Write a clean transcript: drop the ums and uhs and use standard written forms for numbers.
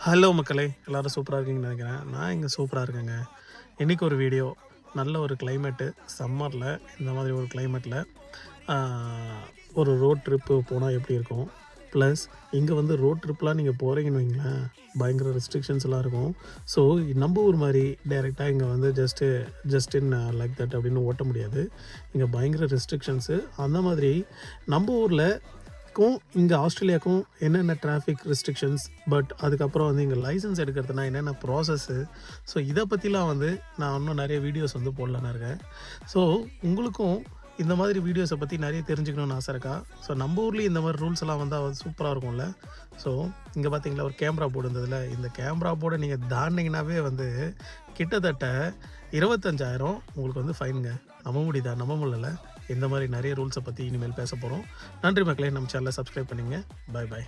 Hello மக்களே, எல்லோரும் சூப்பராக இருக்கீங்கன்னு நினைக்கிறேன். நான் இங்கே சூப்பராக இருக்கேங்க. இன்றைக்கி ஒரு வீடியோ, நல்ல ஒரு கிளைமேட்டு சம்மரில் இந்த மாதிரி ஒரு கிளைமேட்டில் ஒரு ரோட் ட்ரிப்பு போனால் எப்படி இருக்கும். ப்ளஸ் இங்கே வந்து ரோட் ட்ரிப்லாம் நீங்கள் போகிறீங்கன்னு வைங்களேன், பயங்கர ரெஸ்ட்ரிக்ஷன்ஸ்லாம் இருக்கும். ஸோ நம்ம ஊர் மாதிரி டைரெக்டாக இங்கே வந்து ஜஸ்ட் இன் லைக் தட் அப்படின்னு ஓட்ட முடியாது. இங்கே பயங்கர ரெஸ்ட்ரிக்ஷன்ஸு. அந்த மாதிரி நம்ம ஊரில் இங்கே ஆஸ்திரேலியாவுக்கும் என்னென்ன டிராஃபிக் ரெஸ்ட்ரிக்ஷன்ஸ், பட் அதுக்கப்புறம் வந்து இங்கே லைசன்ஸ் எடுக்கிறதுனா என்னென்ன ப்ராசஸ்ஸு, ஸோ இதை பற்றிலாம் வந்து நான் இன்னும் நிறைய வீடியோஸ் வந்து போடலான்னு இருக்கேன். ஸோ உங்களுக்கும் இந்த மாதிரி வீடியோஸை பற்றி நிறைய தெரிஞ்சுக்கணும்னு ஆசை இருக்கா? ஸோ நம்ம ஊர்லேயும் இந்த மாதிரி ரூல்ஸ் எல்லாம் வந்தால் சூப்பராக இருக்கும்ல. ஸோ இங்கே பார்த்தீங்களா ஒரு கேமரா போர்டு இருந்ததில்ல, இந்த கேமரா போர்டை நீங்கள் தாண்டிங்கனாவே வந்து கிட்டத்தட்ட 25,000 உங்களுக்கு வந்து ஃபைனுங்க. நம்ப முடியுதா? நம்ப முடியல. இந்த மாதிரி நிறைய ரூல்ஸை பற்றி இனிமேல் பேச போகிறோம். நன்றி மக்களே, நம்ம சேனலை சப்ஸ்கிரைப் பண்ணிங்க. பாய் பாய்.